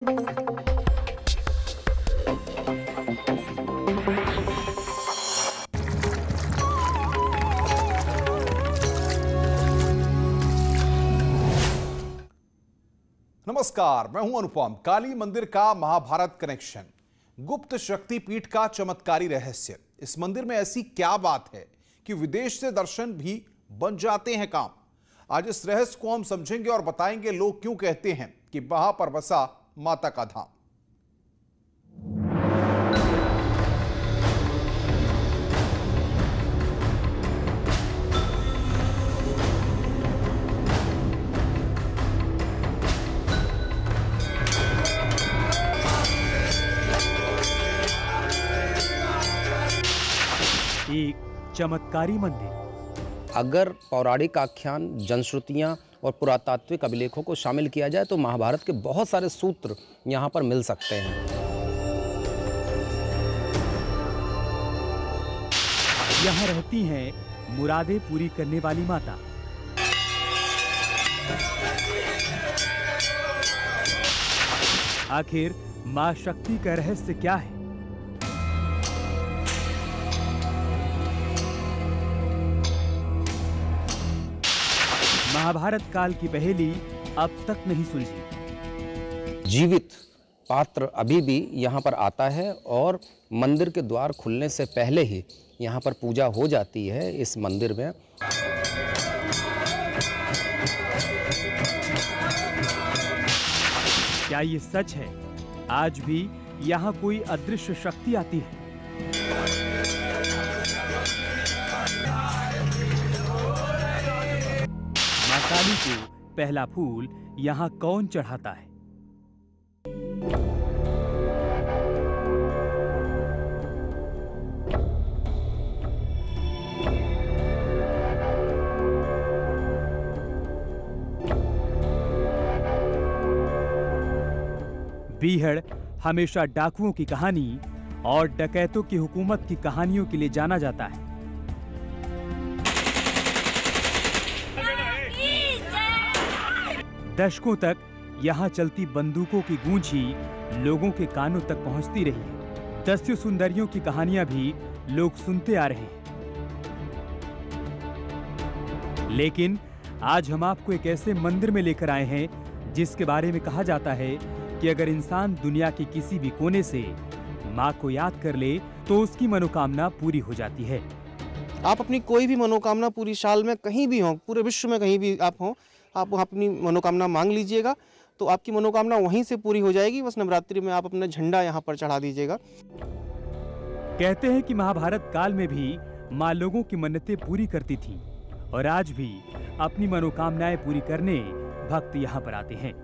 नमस्कार, मैं हूं अनुपम। काली मंदिर का महाभारत कनेक्शन, गुप्त शक्तिपीठ का चमत्कारी रहस्य। इस मंदिर में ऐसी क्या बात है कि विदेश से दर्शन भी बन जाते हैं काम। आज इस रहस्य को हम समझेंगे और बताएंगे लोग क्यों कहते हैं कि वहां पर बसा माता का धाम। एक चमत्कारी मंदिर। अगर पौराणिक आख्यान, जनश्रुतियाँ और पुरातात्विक अभिलेखों को शामिल किया जाए तो महाभारत के बहुत सारे सूत्र यहाँ पर मिल सकते हैं। यहाँ रहती हैं मुरादें पूरी करने वाली माता। आखिर मां शक्ति का रहस्य क्या है? महाभारत काल की पहेली अब तक नहीं सुलझी। जीवित पात्र अभी भी यहाँ पर आता है और मंदिर के द्वार खुलने से पहले ही यहाँ पर पूजा हो जाती है इस मंदिर में। क्या ये सच है? आज भी यहाँ कोई अदृश्य शक्ति आती है? मां काली को पहला फूल यहाँ कौन चढ़ाता है? बीहड़ हमेशा डाकुओं की कहानी और डकैतों की हुकूमत की कहानियों के लिए जाना जाता है। दशकों तक यहाँ चलती बंदूकों की गूंज ही लोगों के कानों तक पहुंचती रही है। दस्यु सुंदरियों की कहानियां भी लोग सुनते आ रहे हैं। लेकिन आज हम आपको एक ऐसे मंदिर में लेकर आए हैं जिसके बारे में कहा जाता है कि अगर इंसान दुनिया के किसी भी कोने से मां को याद कर ले तो उसकी मनोकामना पूरी हो जाती है। आप अपनी कोई भी मनोकामना पूरी साल में कहीं भी हो, पूरे विश्व में कहीं भी आप हो, आप अपनी मनोकामना मांग लीजिएगा तो आपकी मनोकामना वहीं से पूरी हो जाएगी। बस नवरात्रि में आप अपना झंडा यहाँ पर चढ़ा दीजिएगा। कहते हैं कि महाभारत काल में भी मां लोगों की मन्नतें पूरी करती थी और आज भी अपनी मनोकामनाएं पूरी करने भक्त यहाँ पर आते हैं।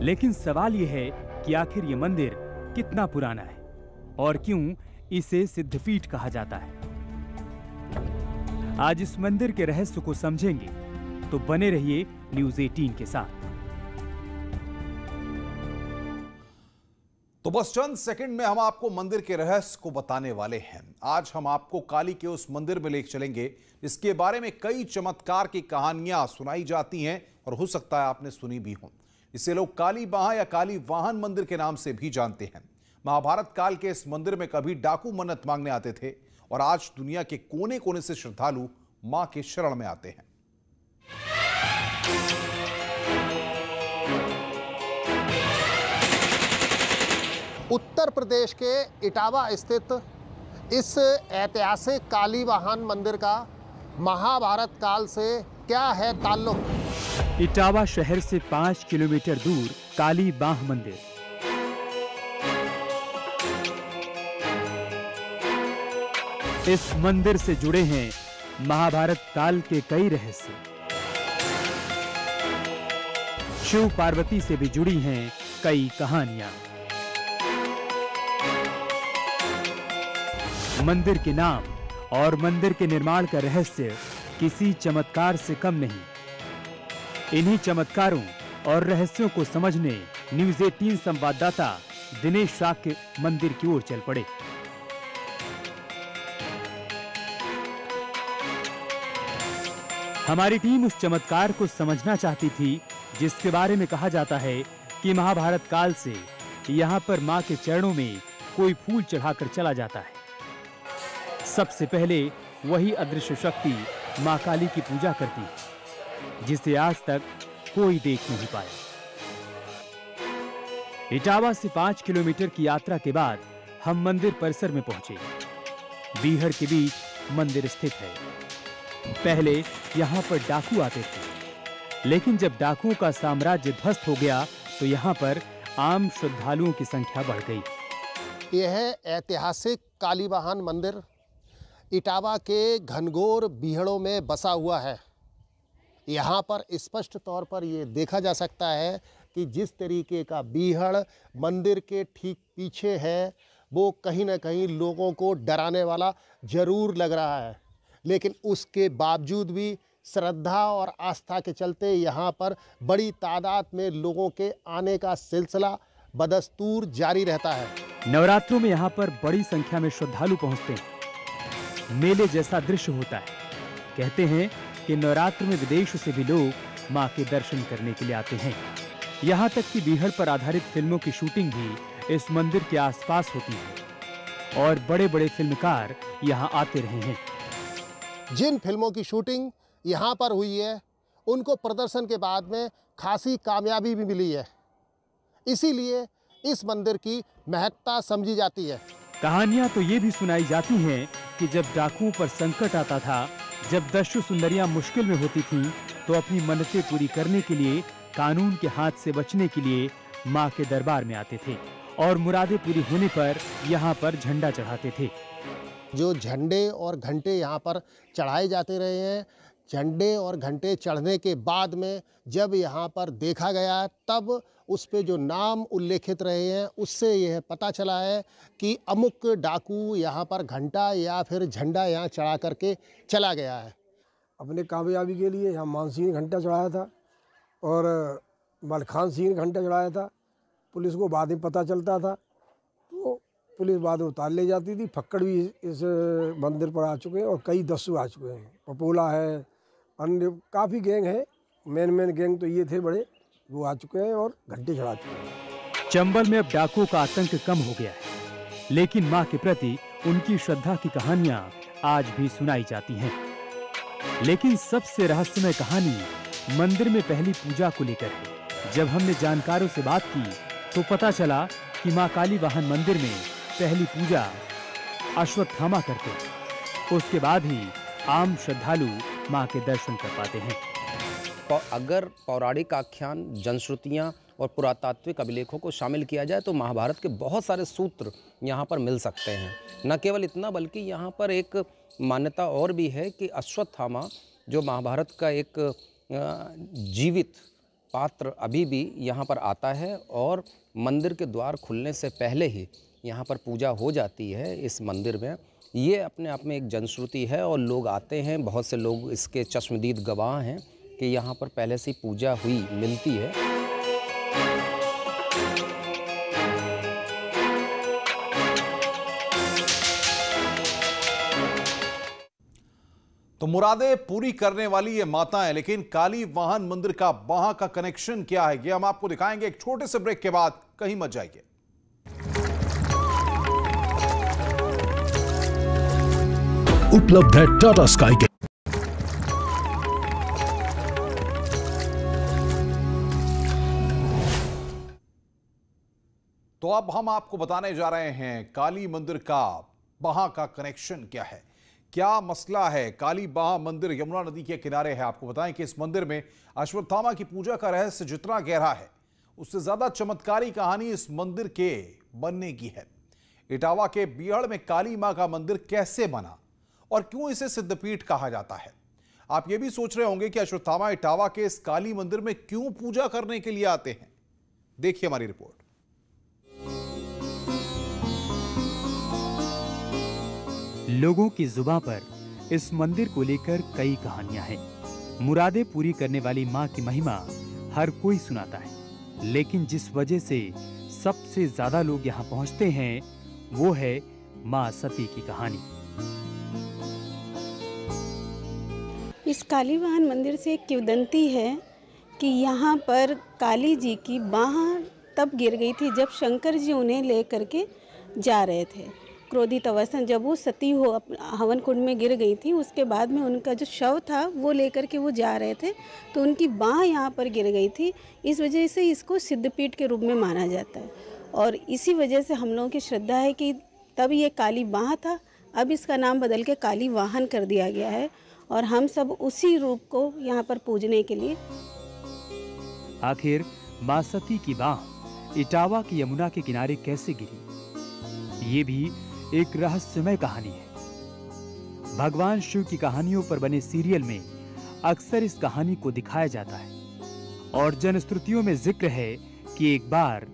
लेकिन सवाल यह है कि आखिर ये मंदिर कितना पुराना है और क्यों इसे सिद्धपीठ कहा जाता है। आज इस मंदिर के रहस्य को समझेंगे, तो बने रहिए न्यूज़ 18 के साथ। तो बस चंद सेकंड में हम आपको मंदिर के रहस्य को बताने वाले हैं। आज हम आपको काली के उस मंदिर में लेकर चलेंगे इसके बारे में कई चमत्कार की कहानियां सुनाई जाती हैं और हो सकता है आपने सुनी भी हो। इसे लोग काली बाह या काली वाहन मंदिर के नाम से भी जानते हैं। महाभारत काल के इस मंदिर में कभी डाकू मन्नत मांगने आते थे और आज दुनिया के कोने कोने से श्रद्धालु मां के शरण में आते हैं। उत्तर प्रदेश के इटावा स्थित इस ऐतिहासिक काली वाहन मंदिर का महाभारत काल से क्या है ताल्लुक? इटावा शहर से 5 किलोमीटर दूर काली बाह मंदिर। इस मंदिर से जुड़े हैं महाभारत काल के कई रहस्य। शिव पार्वती से भी जुड़ी हैं कई कहानियां। मंदिर के नाम और मंदिर के निर्माण का रहस्य किसी चमत्कार से कम नहीं। इन्हीं चमत्कारों और रहस्यों को समझने न्यूज़ 18 संवाददाता दिनेश शाक्य मंदिर की ओर चल पड़े। हमारी टीम उस चमत्कार को समझना चाहती थी जिसके बारे में कहा जाता है कि महाभारत काल से यहाँ पर माँ के चरणों में कोई फूल चढ़ाकर चला जाता है। सबसे पहले वही अदृश्य शक्ति माँ काली की पूजा करती है, जिसे आज तक कोई देख नहीं पाया। इटावा से 5 किलोमीटर की यात्रा के बाद हम मंदिर परिसर में पहुंचे। बीहड़ के बीच मंदिर स्थित है। पहले यहाँ पर डाकू आते थे, लेकिन जब डाकुओं का साम्राज्य ध्वस्त हो गया तो यहाँ पर आम श्रद्धालुओं की संख्या बढ़ गई। यह है ऐतिहासिक कालीवाहन मंदिर, इटावा के घनघोर बीहड़ों में बसा हुआ है। यहाँ पर स्पष्ट तौर पर ये देखा जा सकता है कि जिस तरीके का बीहड़ मंदिर के ठीक पीछे है, वो कहीं ना कहीं लोगों को डराने वाला जरूर लग रहा है, लेकिन उसके बावजूद भी श्रद्धा और आस्था के चलते यहाँ पर बड़ी तादाद में लोगों के आने का सिलसिला बदस्तूर जारी रहता है। नवरात्रों में यहाँ पर बड़ी संख्या में श्रद्धालु पहुँचते हैं। मेले जैसा दृश्य होता है। कहते हैं कि नवरात्र में विदेश से भी लोग माँ के दर्शन करने के लिए आते हैं। यहाँ तक कि बीहड़ पर आधारित फिल्मों की शूटिंग भी इस मंदिर के आसपास होती है और बड़े-बड़े फिल्मकार यहाँ आते रहे हैं। जिन फिल्मों की शूटिंग यहाँ पर हुई है, उनको प्रदर्शन के बाद में खासी कामयाबी भी मिली है। इसीलिए इस मंदिर की महत्ता समझी जाती है। कहानियां तो ये भी सुनाई जाती हैं कि जब डाकुओं पर संकट आता था, जब दस्यु सुंदरियां मुश्किल में होती थीं, तो अपनी मन्नतें पूरी करने के लिए, कानून के हाथ से बचने के लिए माँ के दरबार में आते थे और मुरादें पूरी होने पर यहाँ पर झंडा चढ़ाते थे। जो झंडे और घंटे यहाँ पर चढ़ाए जाते रहे हैं, झंडे और घंटे चढ़ने के बाद में जब यहाँ पर देखा गया, तब उस पे जो नाम उल्लेखित रहे हैं, उससे यह पता चला है कि अमुक डाकू यहाँ पर घंटा या फिर झंडा यहाँ चढ़ा करके चला गया है। अपने कामयाबी के लिए यहाँ मान सिंह ने घंटा चढ़ाया था और मलखान सिंह ने घंटा चढ़ाया था। पुलिस को बाद में पता चलता था तो पुलिस बाद में उतार ले जाती थी। फक्कड़ भी इस मंदिर पर आ चुके हैं और कई दस्यु आ चुके हैं। पपोला है, अन्य काफ़ी गैंग है। मेन गैंग तो ये थे बड़े, वो आ चुके हैं और घंटे चढ़ा चुके हैं। चंबल में अब डाकुओं का आतंक कम हो गया है, लेकिन मां के प्रति उनकी श्रद्धा की कहानियां आज भी सुनाई जाती हैं। लेकिन सबसे रहस्यमय कहानी मंदिर में पहली पूजा को लेकर है। जब हमने जानकारों से बात की तो पता चला कि मां कालीवाहन मंदिर में पहली पूजा अश्वत्थामा करते हैं। उसके बाद ही आम श्रद्धालु मां के दर्शन कर पाते हैं। अगर पौराणिक आख्यान, जनश्रुतियाँ और पुरातात्विक अभिलेखों को शामिल किया जाए तो महाभारत के बहुत सारे सूत्र यहाँ पर मिल सकते हैं। न केवल इतना, बल्कि यहाँ पर एक मान्यता और भी है कि अश्वत्थामा जो महाभारत का एक जीवित पात्र अभी भी यहाँ पर आता है और मंदिर के द्वार खुलने से पहले ही यहाँ पर पूजा हो जाती है इस मंदिर में। ये अपने आप में एक जनश्रुति है और लोग आते हैं, बहुत से लोग इसके चश्मदीद गवाह हैं कि यहाँ पर पहले से पूजा हुई मिलती है। तो मुरादें पूरी करने वाली ये माता है, लेकिन कालीवाहन मंदिर का वहां का कनेक्शन क्या है, ये हम आपको दिखाएंगे एक छोटे से ब्रेक के बाद। कहीं मत जाइए। उपलब्ध है टाटा स्काई के। तो अब हम आपको बताने जा रहे हैं काली मंदिर का वहां का कनेक्शन क्या है, क्या मसला है। कालीबाहा मंदिर यमुना नदी के किनारे है। आपको बताएं कि इस मंदिर में अश्वत्थामा की पूजा का रहस्य जितना गहरा है, उससे ज्यादा चमत्कारी कहानी इस मंदिर के बनने की है। इटावा के बीहड़ में काली मां का मंदिर कैसे बना और क्यों इसे सिद्धपीठ कहा जाता है। आप ये भी सोच रहे होंगे कि अश्वत्थामा इटावा के इस काली मंदिर में क्यों पूजा करने के लिए आते हैं। देखिए हमारी रिपोर्ट। लोगों की जुबां पर इस मंदिर को लेकर कई कहानियां हैं। मुरादें पूरी करने वाली मां की महिमा हर कोई सुनाता है, लेकिन जिस वजह से सबसे ज्यादा लोग यहां पहुंचते हैं वो है मां सती की कहानी। इस कालीवाहन मंदिर से एक किंवदंती है कि यहाँ पर काली जी की बाह तब गिर गई थी जब शंकर जी उन्हें ले करके जा रहे थे। क्रोधित अवस्था जब वो सती हो हवन कुंड में गिर गई थी, उसके बाद में उनका जो शव था वो लेकर के वो जा रहे थे, तो उनकी बाँह यहाँ पर गिर गई थी। इस वजह से इसको सिद्धपीठ के रूप में माना जाता है और इसी वजह से हम लोगों की श्रद्धा है कि तब ये काली बाँह था, अब इसका नाम बदल के काली वाहन कर दिया गया है और हम सब उसी रूप को यहाँ पर पूजने के लिए। आखिर मां सती की बाँह इटावा की यमुना के किनारे कैसे गिरी, ये भी एक रहस्यमय कहानी है। भगवान शिव की कहानियों पर बने सीरियल में अक्सर इस कहानी को दिखाया जाता है और जनश्रुतियों में जिक्र है कि एक बार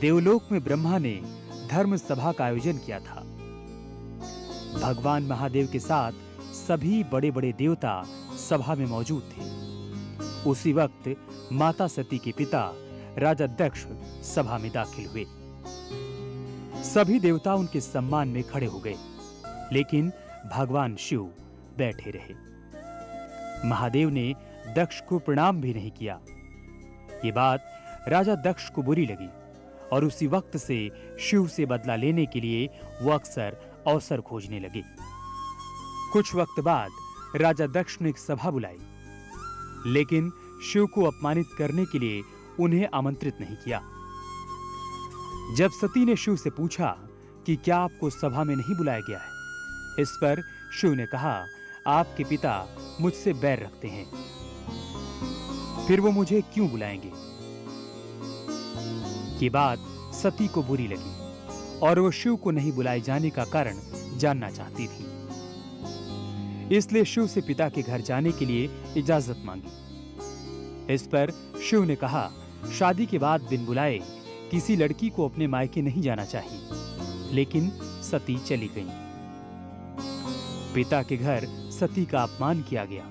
देवलोक में ब्रह्मा ने धर्म सभा का आयोजन किया था। भगवान महादेव के साथ सभी बड़े बड़े देवता सभा में मौजूद थे। उसी वक्त माता सती के पिता राजा दक्ष सभा में दाखिल हुए। सभी देवता उनके सम्मान में खड़े हो गए, लेकिन भगवान शिव बैठे रहे। महादेव ने दक्ष को प्रणाम भी नहीं किया। ये बात राजा दक्ष को बुरी लगी और उसी वक्त से शिव से बदला लेने के लिए वो अक्सर अवसर खोजने लगे। कुछ वक्त बाद राजा दक्ष ने एक सभा बुलाई, लेकिन शिव को अपमानित करने के लिए उन्हें आमंत्रित नहीं किया। जब सती ने शिव से पूछा कि क्या आपको सभा में नहीं बुलाया गया है, इस पर शिव ने कहा, आपके पिता मुझसे बैर रखते हैं, फिर वो मुझे क्यों बुलाएंगे। ये बात सती को बुरी लगी और वो शिव को नहीं बुलाए जाने का कारण जानना चाहती थी। इसलिए शिव से पिता के घर जाने के लिए इजाजत मांगी। इस पर शिव ने कहा, शादी के बाद बिन बुलाए किसी लड़की को अपने मायके नहीं जाना चाहिए, लेकिन सती चली गई। पिता के घर सती का अपमान किया गया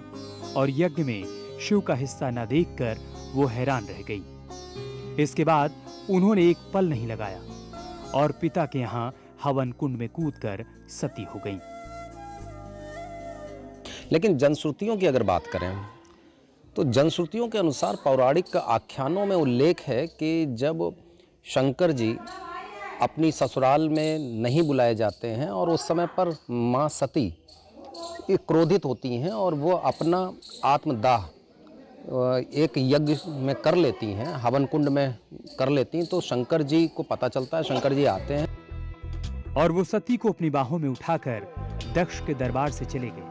और यज्ञ में शिव का हिस्सा न देखकर वो हैरान रह गई। इसके बाद उन्होंने एक पल नहीं लगाया और पिता के यहाँ हवन कुंड में कूदकर सती हो गई। लेकिन जनश्रुतियों की अगर बात करें तो जनश्रुतियों के अनुसार पौराणिक आख्यानों में उल्लेख है कि जब शंकर जी अपनी ससुराल में नहीं बुलाए जाते हैं और उस समय पर माँ सती क्रोधित होती हैं और वो अपना आत्मदाह एक यज्ञ में कर लेती हैं, हवन कुंड में कर लेती हैं, तो शंकर जी को पता चलता है, शंकर जी आते हैं और वो सती को अपनी बाहों में उठाकर दक्ष के दरबार से चले गए।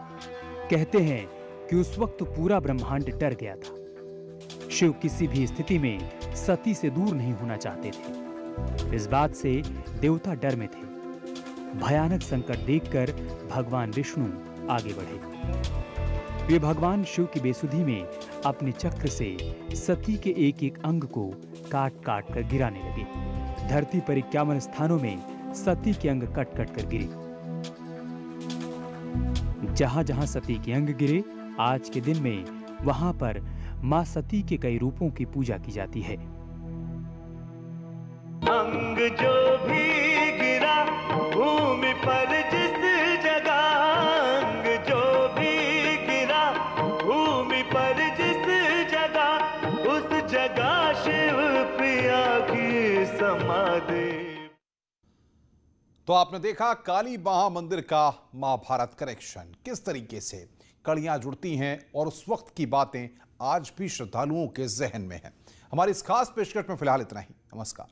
कहते हैं कि उस वक्त पूरा ब्रह्मांड डर गया था। शिव किसी भी स्थिति में सती से दूर नहीं होना चाहते थे। इस बात से देवता डर में थे। भयानक संकट देखकर भगवान विष्णु आगे बढ़े। वे भगवान शिव की बेसुधी में अपने चक्र से सती के एक एक अंग को काट काट कर गिराने लगे। धरती पर 51 स्थानों में सती के अंग कट कट कर गिरे। जहां जहां सती के अंग गिरे, आज के दिन में वहां पर मां सती के कई रूपों की पूजा की जाती है। अंग जो भी गिरा भूमि पर जिस जगह, अंग जो भी गिरा भूमि पर जिस जगह, उस जगह शिव प्रिया की समाधि। तो आपने देखा काली बाँह मंदिर का महाभारत कनेक्शन, किस तरीके से कड़ियां जुड़ती हैं और उस वक्त की बातें आज भी श्रद्धालुओं के जहन में हैं। हमारी इस खास पेशकश में फिलहाल इतना ही। नमस्कार।